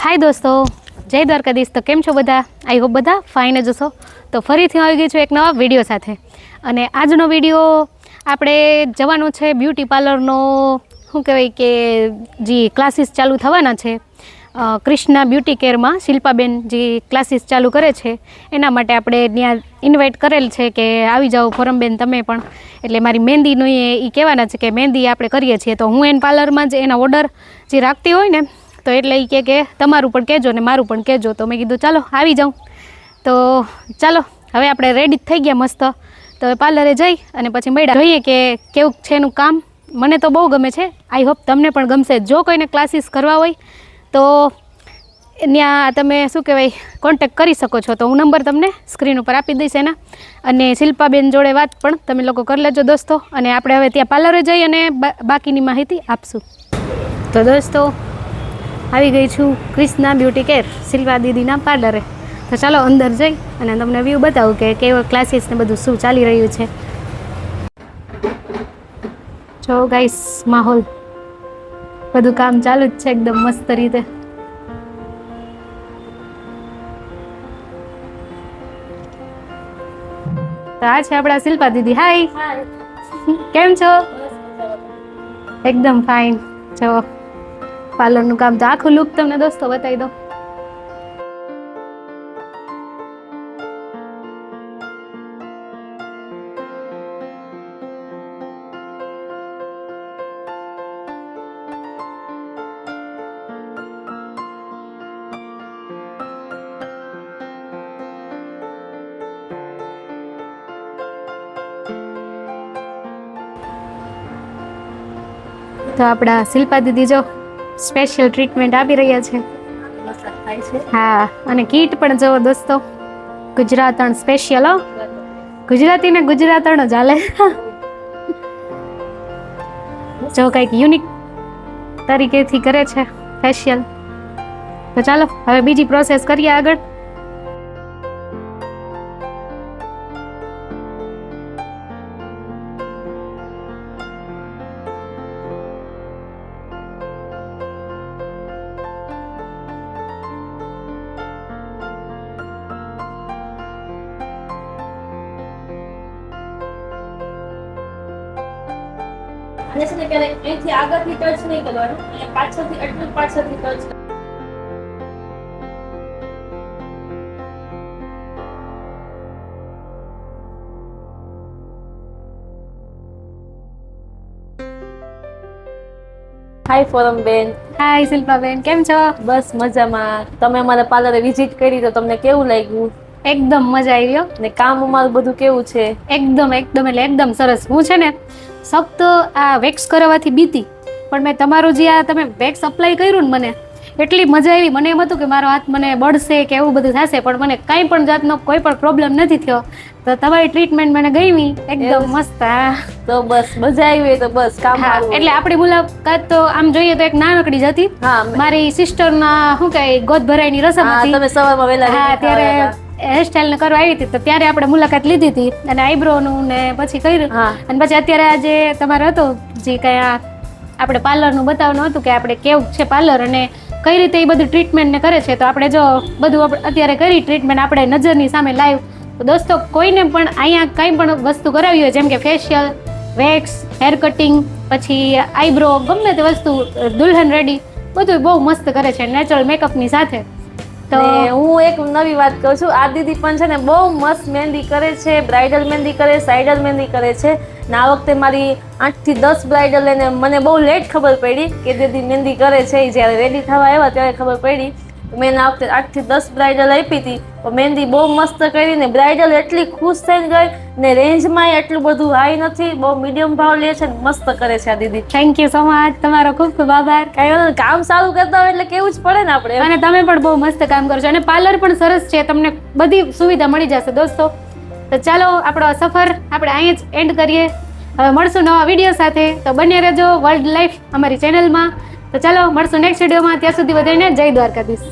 હાય દોસ્તો, જય દ્વારકાધીશ. તો કેમ છો બધા? આઈ હોપ બધા ફાઇન જ હશો. તો ફરીથી આવી ગઈ છું એક નવા વિડીયો સાથે. અને આજનો વિડીયો આપણે જવાનો છે બ્યુટી પાર્લરનો, શું કહેવાય કે જે ક્લાસીસ ચાલુ થવાના છે ક્રિષ્ના બ્યુટી કેરમાં. શિલ્પાબેન જે ક્લાસીસ ચાલુ કરે છે એના માટે આપણે ત્યાં ઇન્વાઇટ કરેલ છે કે આવી જાઓ ફોરમબેન તમે પણ. એટલે મારી મહેંદીનું એ કહેવાના છે કે મહેંદી આપણે કરીએ છીએ, તો હું એને પાર્લરમાં જ એના ઓર્ડર જે રાખતી હોય ને, તો એટલે એ કે તમારું પણ કહેજો ને મારું પણ કહેજો. તો મેં કીધું ચાલો આવી જાઉં. તો ચાલો હવે આપણે રેડી થઈ ગયા મસ્ત. તો હવે પાર્લરે જઈ અને પછી મળ્યા જોઈએ કે કેવું છે એનું કામ. મને તો બહુ ગમે છે, આઈ હોપ તમને પણ ગમશે. જો કોઈને ક્લાસીસ કરવા હોય તો ત્યાં તમે શું કહેવાય કોન્ટેક્ટ કરી શકો છો. તો હું નંબર તમને સ્ક્રીન ઉપર આપી દઈશ એના, અને શિલ્પાબેન જોડે વાત પણ તમે લોકો કરી લેજો દોસ્તો. અને આપણે હવે ત્યાં પાર્લરે જઈ અને બાકીની માહિતી આપશું. તો દોસ્તો આવી ગઈ છું ક્રિષ્ના બ્યુટી કેર શિલ્પા દીદીના પાર્લરે. તો ચાલો અંદર જઈ અને તમને વ્યૂ બતાવું કે કેવો ક્લાસીસ ને બધું શું ચાલી રહ્યું છે. જો ગાઈસ માહોલ બધું કામ ચાલુ જ છે એકદમ મસ્ત રીતે. તો આ છે આપણા શિલ્પા દીદી. હાય, કેમ છો? એકદમ ફાઇન. જો પાર્લરનું કામ તો આખું લુક તમને દોસ્તો બતાવી દો. તો આપણા શિલ્પા દીદી જો સ્પેશિયલ ટ્રીટમેન્ટ આપી રહ્યા છે. હા, અને કીટ પણ જો દોસ્તો ગુજરાતણ સ્પેશિયલ. ગુજરાતી ને ગુજરાતણ જ હાલે. જો કંઈક યુનિક તરીકેથી કરે છે ફેશિયલ. તો ચાલો હવે બીજી પ્રોસેસ કરીએ આગળ. અને છે ને કે અહીંથી આગળથી ટચ નહીં કરવાનું, અને પાછળથી એટલું પાછળથી ટચ. હાય ફોરમબેન. હાય શિલ્પાબેન, કેમ છો? બસ મજામાં. તમે અમારા પાર્લરે વિઝિટ કરી તો તમને કેવું લાગ્યું? એકદમ મજા આવી હો. ને કામ અમારું બધું કેવું છે? એકદમ એટલે એકદમ સરસ. હું છે ને સખ્ત આ વેક્સ કરાવવાથી બીતી, પણ મેં તમારું જે આ તમે વેક્સ અપ્લાય કર્યું ને, મને એટલી મજા આવી. મને એમ હતું કે મારો હાથ મને બળશે કે એવું બધું થશે, પણ મને કાંઈ પણ જાતનો કોઈ પણ પ્રોબ્લેમ નથી થયો. તો તમારી ટ્રીટમેન્ટ મને ગમી એકદમ મસ્ત. તો બસ મજા આવી તો બસ કામ. હા, એટલે આપણી મુલાકાત તો આમ જોઈએ તો એક નાનકડી જ હતી. મારી સિસ્ટરના શું કહે ગોદ ભરાઈની રસમ હતી. તમે સવારમાં વહેલા. હા, ત્યારે હેરસ્ટાઈલ ને કરવા આવી હતી, તો ત્યારે આપણે મુલાકાત લીધી હતી અને આઈબ્રો નું ને પછી કર્યું. અને પછી અત્યારે આજે તમારે હતો જે કઈ આપણે પાર્લરનું બતાવવાનું હતું કે આપણે કેવું છે પાર્લર અને કઈ રીતે એ બધું ટ્રીટમેન્ટ ને કરે છે. તો આપણે જો બધું અત્યારે કરી ટ્રીટમેન્ટ આપણે નજરની સામે લાઈવ. તો દોસ્તો કોઈને પણ અહીંયા કંઈ પણ વસ્તુ કરાવી હોય, જેમ કે ફેશિયલ, વેક્સ, હેર કટિંગ, પછી આઈબ્રો, ગમે તે વસ્તુ, દુલ્હન રેડી, બધું બહુ મસ્ત કરે છે નેચરલ મેકઅપની સાથે. તો હું એક નવી વાત કહું છું. આ દીદી પણ છે ને બહુ મસ્ત મહેંદી કરે છે. બ્રાઇડલ મહેંદી કરે, સાઇડલ મહેંદી કરે છે. ને આ વખતે મારી 8 થી 10 બ્રાઇડલ એને મને બહુ લેટ ખબર પડી કે દીદી મહેંદી કરે છે. જ્યારે રેડી થવા આવ્યા ત્યારે ખબર પડી. મેં આ વખતે 8 થી 10 બ્રાઇડલ આપી હતી. મહેંદી બહુ મસ્ત કરી ને બ્રાઇડલ એટલી ખુશ થઈને ગઈ. ને રેન્જમાં એટલું બધું હાઈ નથી, બહુ મીડિયમ ભાવ લે છે. મસ્ત કરે છે આ દીદી. Thank you so much. તમારો ખૂબ ખૂબ આભાર. કાંઈ કામ સારું કરતા હોય એટલે કેવું જ પડે ને આપણે. અને તમે પણ બહુ મસ્ત કામ કરો છો અને પાર્લર પણ સરસ છે. તમને બધી સુવિધા મળી જશે દોસ્તો. તો ચાલો આપણો સફર આપણે અહીંયા જ એન્ડ કરીએ. હવે મળશું નવા વિડીયો સાથે. તો બન્યા રહેજો વર્લ્ડ લાઈફ અમારી ચેનલમાં. તો ચાલો મળશું નેક્સ્ટ વિડીયોમાં. ત્યાં સુધી બધાને જય દ્વારકાધીશ.